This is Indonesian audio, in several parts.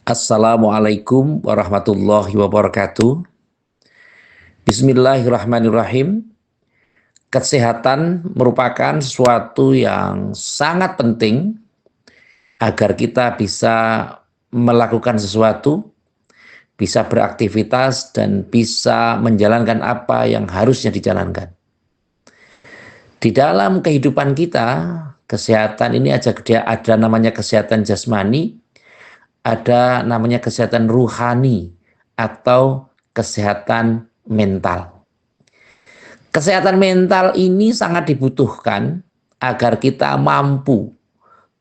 Assalamualaikum warahmatullahi wabarakatuh. Bismillahirrahmanirrahim. Kesehatan merupakan sesuatu yang sangat penting agar kita bisa melakukan sesuatu, bisa beraktivitas, dan bisa menjalankan apa yang harusnya dijalankan. Di dalam kehidupan kita, kesehatan ini ada namanya kesehatan jasmani, ada namanya kesehatan ruhani, atau kesehatan mental. Kesehatan mental ini sangat dibutuhkan agar kita mampu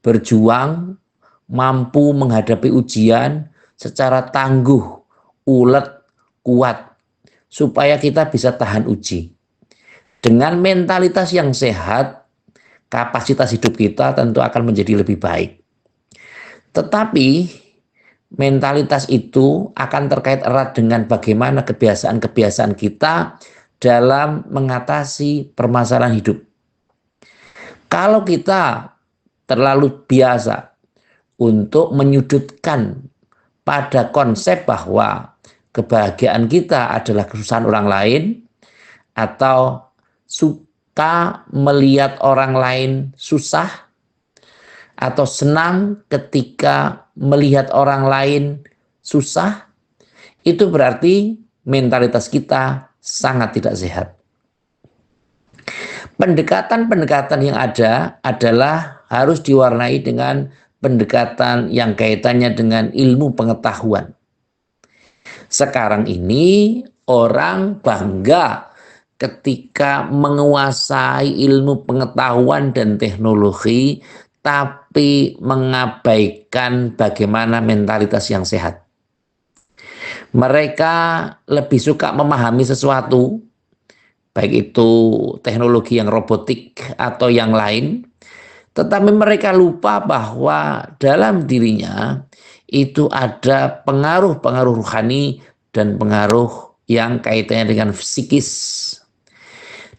berjuang, mampu menghadapi ujian secara tangguh, ulet, kuat, supaya kita bisa tahan uji. Dengan mentalitas yang sehat, kapasitas hidup kita tentu akan menjadi lebih baik. Tetapi mentalitas itu akan terkait erat dengan bagaimana kebiasaan-kebiasaan kita dalam mengatasi permasalahan hidup. Kalau kita terlalu biasa untuk menyudutkan pada konsep bahwa kebahagiaan kita adalah kesusahan orang lain, atau suka melihat orang lain susah, atau senang ketika melihat orang lain susah, itu berarti mentalitas kita sangat tidak sehat. Pendekatan-pendekatan yang ada adalah harus diwarnai dengan pendekatan yang kaitannya dengan ilmu pengetahuan. Sekarang ini orang bangga ketika menguasai ilmu pengetahuan dan teknologi, tapi mengabaikan bagaimana mentalitas yang sehat. Mereka lebih suka memahami sesuatu, baik itu teknologi yang robotik atau yang lain, tetapi mereka lupa bahwa dalam dirinya itu ada pengaruh-pengaruh rohani dan pengaruh yang kaitannya dengan psikis.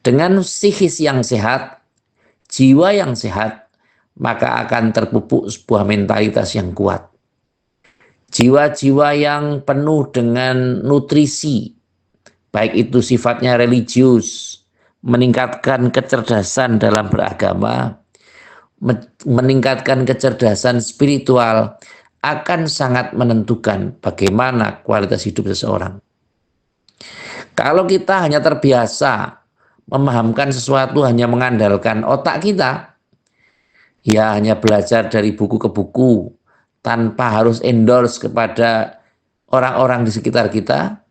Dengan psikis yang sehat, jiwa yang sehat, maka akan terpupuk sebuah mentalitas yang kuat. Jiwa-jiwa yang penuh dengan nutrisi, baik itu sifatnya religius, meningkatkan kecerdasan dalam beragama, meningkatkan kecerdasan spiritual, akan sangat menentukan bagaimana kualitas hidup seseorang. Kalau kita hanya terbiasa memahamkan sesuatu hanya mengandalkan otak kita, ya hanya belajar dari buku ke buku, tanpa harus endorse kepada orang-orang di sekitar kita,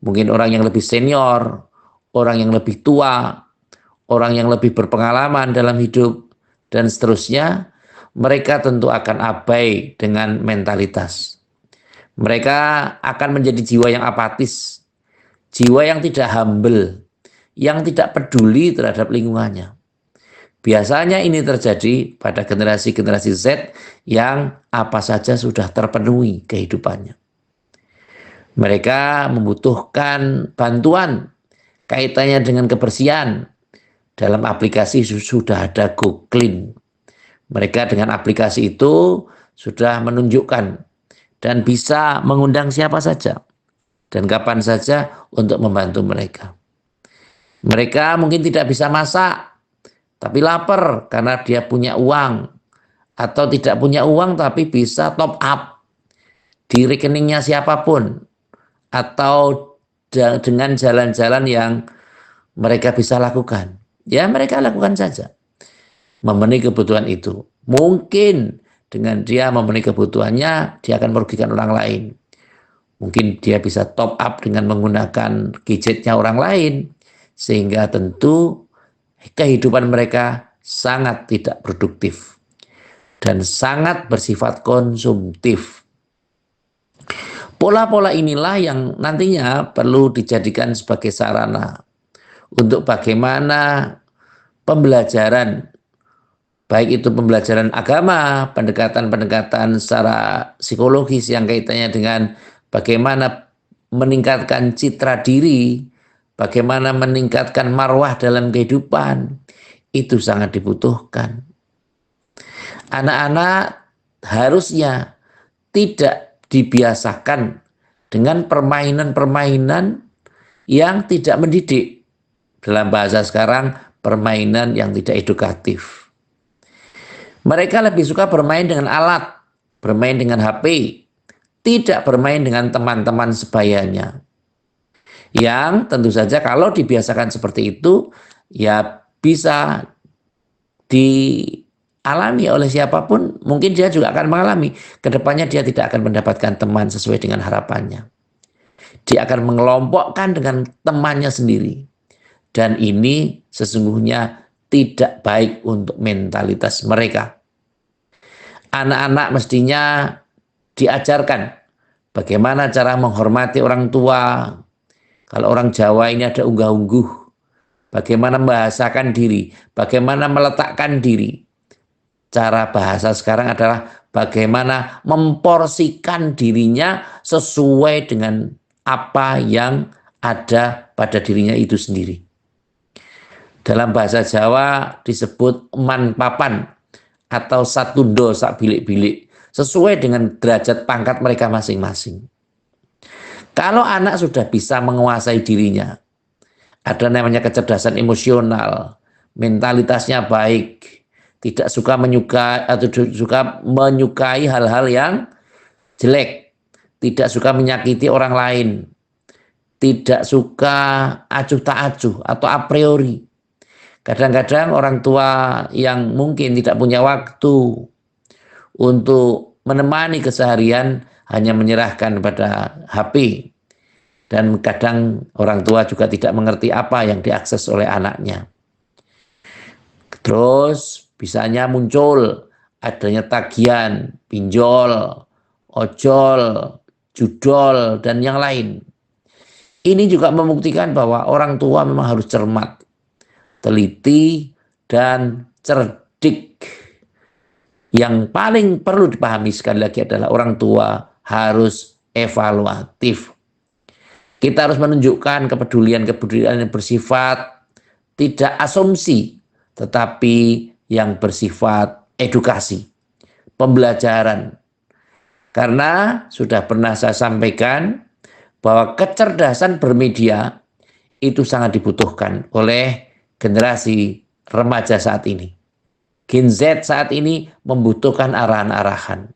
mungkin orang yang lebih senior, orang yang lebih tua, orang yang lebih berpengalaman dalam hidup, dan seterusnya, mereka tentu akan abai dengan mentalitas. Mereka akan menjadi jiwa yang apatis, jiwa yang tidak humble, yang tidak peduli terhadap lingkungannya. Biasanya ini terjadi pada generasi-generasi Z yang apa saja sudah terpenuhi kehidupannya. Mereka membutuhkan bantuan kaitannya dengan kebersihan. Dalam aplikasi sudah ada Go Clean. Mereka dengan aplikasi itu sudah menunjukkan dan bisa mengundang siapa saja dan kapan saja untuk membantu mereka. Mereka mungkin tidak bisa masak, tapi lapar karena dia punya uang, atau tidak punya uang tapi bisa top up di rekeningnya siapapun, atau dengan jalan-jalan yang mereka bisa lakukan. Ya mereka lakukan saja, memenuhi kebutuhan itu. Mungkin dengan dia memenuhi kebutuhannya, dia akan merugikan orang lain. Mungkin dia bisa top up dengan menggunakan gadgetnya orang lain, sehingga tentu kehidupan mereka sangat tidak produktif dan sangat bersifat konsumtif. Pola-pola inilah yang nantinya perlu dijadikan sebagai sarana untuk bagaimana pembelajaran, baik itu pembelajaran agama, pendekatan-pendekatan secara psikologis yang kaitannya dengan bagaimana meningkatkan citra diri, bagaimana meningkatkan marwah dalam kehidupan, itu sangat dibutuhkan. Anak-anak harusnya tidak dibiasakan dengan permainan-permainan yang tidak mendidik. Dalam bahasa sekarang, permainan yang tidak edukatif. Mereka lebih suka bermain dengan alat, bermain dengan HP, tidak bermain dengan teman-teman sebayanya. Yang tentu saja kalau dibiasakan seperti itu, ya bisa dialami oleh siapapun, mungkin dia juga akan mengalami. Kedepannya dia tidak akan mendapatkan teman sesuai dengan harapannya. Dia akan mengelompokkan dengan temannya sendiri. Dan ini sesungguhnya tidak baik untuk mentalitas mereka. Anak-anak mestinya diajarkan bagaimana cara menghormati orang tua. Kalau orang Jawa ini ada unggah-ungguh, bagaimana membahasakan diri, bagaimana meletakkan diri. Cara bahasa sekarang adalah bagaimana memporsikan dirinya sesuai dengan apa yang ada pada dirinya itu sendiri. Dalam bahasa Jawa disebut man papan atau satundo sak bilik-bilik, sesuai dengan derajat pangkat mereka masing-masing. Kalau anak sudah bisa menguasai dirinya, ada namanya kecerdasan emosional, mentalitasnya baik, tidak suka menyukai atau suka menyukai hal-hal yang jelek, tidak suka menyakiti orang lain, tidak suka acuh tak acuh atau a priori. Kadang-kadang orang tua yang mungkin tidak punya waktu untuk menemani keseharian hanya menyerahkan pada HP. Dan kadang orang tua juga tidak mengerti apa yang diakses oleh anaknya. Terus bisanya muncul adanya tagihan, pinjol, ojol, judol, dan yang lain. Ini juga membuktikan bahwa orang tua memang harus cermat, teliti, dan cerdik. Yang paling perlu dipahami sekali lagi adalah orang tua harus evaluatif. Kita harus menunjukkan kepedulian-kepedulian yang bersifat tidak asumsi, tetapi yang bersifat edukasi, pembelajaran. Karena sudah pernah saya sampaikan bahwa kecerdasan bermedia itu sangat dibutuhkan oleh generasi remaja saat ini. Gen Z saat ini membutuhkan arahan-arahan.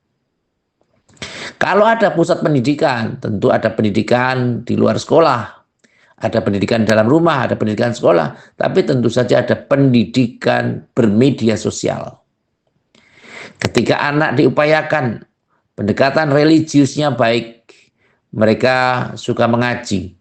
Kalau ada pusat pendidikan, tentu ada pendidikan di luar sekolah, ada pendidikan dalam rumah, ada pendidikan sekolah, tapi tentu saja ada pendidikan bermedia sosial. Ketika anak diupayakan pendekatan religiusnya baik, mereka suka mengaji,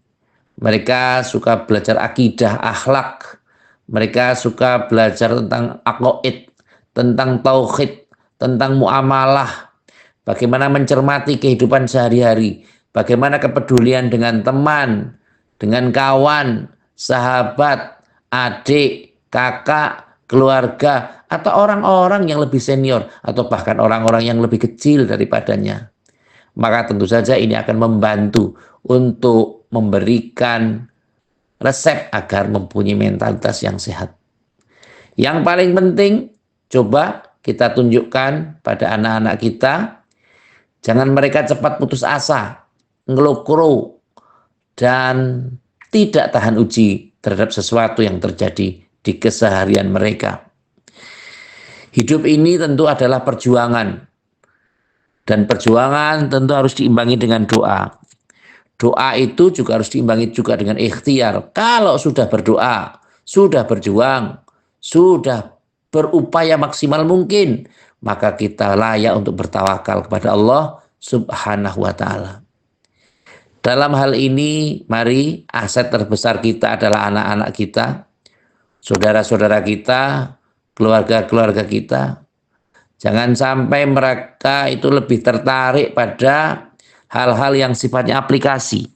mereka suka belajar akidah, akhlak, mereka suka belajar tentang aqaid, tentang tauhid, tentang muamalah, bagaimana mencermati kehidupan sehari-hari, bagaimana kepedulian dengan teman, dengan kawan, sahabat, adik, kakak, keluarga, atau orang-orang yang lebih senior, atau bahkan orang-orang yang lebih kecil daripadanya. Maka tentu saja ini akan membantu untuk memberikan resep agar mempunyai mentalitas yang sehat. Yang paling penting, coba kita tunjukkan pada anak-anak kita, jangan mereka cepat putus asa, ngelokro, dan tidak tahan uji terhadap sesuatu yang terjadi di keseharian mereka. Hidup ini tentu adalah perjuangan. Dan perjuangan tentu harus diimbangi dengan doa. Doa itu juga harus diimbangi juga dengan ikhtiar. Kalau sudah berdoa, sudah berjuang, sudah berupaya maksimal mungkin, maka kita layak untuk bertawakal kepada Allah Subhanahu wa ta'ala. Dalam hal ini, mari aset terbesar kita adalah anak-anak kita, saudara-saudara kita, keluarga-keluarga kita. Jangan sampai mereka itu lebih tertarik pada hal-hal yang sifatnya aplikasi,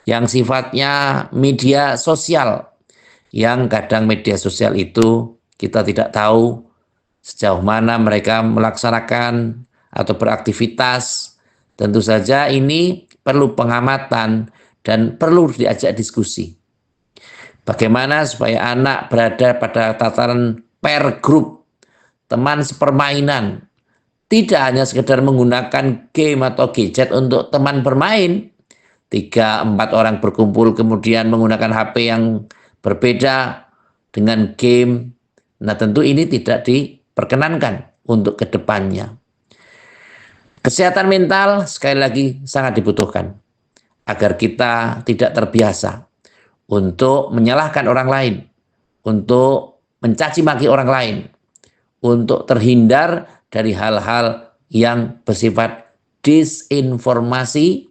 yang sifatnya media sosial, yang kadang media sosial itu kita tidak tahu sejauh mana mereka melaksanakan atau beraktivitas. Tentu saja ini perlu pengamatan dan perlu diajak diskusi. Bagaimana supaya anak berada pada tataran peer group, teman sepermainan, Tidak hanya sekedar menggunakan game atau gadget untuk teman bermain, 3-4 orang berkumpul kemudian menggunakan HP yang berbeda dengan game. Nah, tentu ini tidak diperkenankan untuk kedepannya. Kesehatan mental sekali lagi sangat dibutuhkan agar kita tidak terbiasa untuk menyalahkan orang lain, untuk mencaci maki orang lain, untuk terhindar dari hal-hal yang bersifat disinformasi,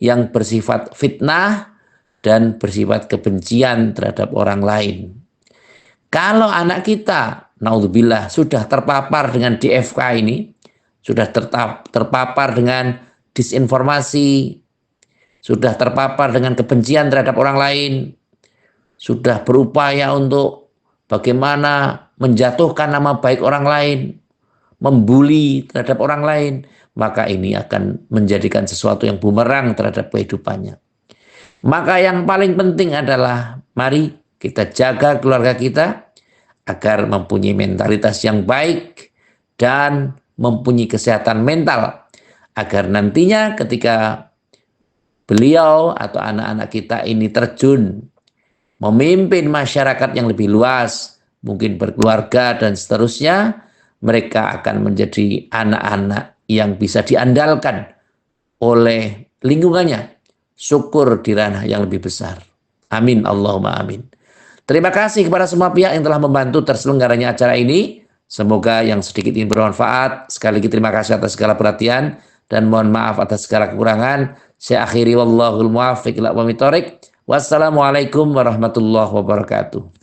yang bersifat fitnah, dan bersifat kebencian terhadap orang lain. Kalau anak kita, naudzubillah, sudah terpapar dengan DFK ini, sudah terpapar dengan disinformasi, sudah terpapar dengan kebencian terhadap orang lain, sudah berupaya untuk bagaimana menjatuhkan nama baik orang lain, membuli terhadap orang lain, maka ini akan menjadikan sesuatu yang bumerang terhadap kehidupannya. Maka yang paling penting adalah mari kita jaga keluarga kita agar mempunyai mentalitas yang baik dan mempunyai kesehatan mental, agar nantinya ketika beliau atau anak-anak kita ini terjun memimpin masyarakat yang lebih luas, mungkin berkeluarga dan seterusnya, mereka akan menjadi anak-anak yang bisa diandalkan oleh lingkungannya. Syukur di ranah yang lebih besar. Amin, Allahumma amin. Terima kasih kepada semua pihak yang telah membantu terselenggaranya acara ini. Semoga yang sedikit ini bermanfaat. Sekali lagi terima kasih atas segala perhatian dan mohon maaf atas segala kekurangan. Saya akhiri wallahul muwaffiq ila aqwamit thoriq. Wassalamualaikum warahmatullahi wabarakatuh.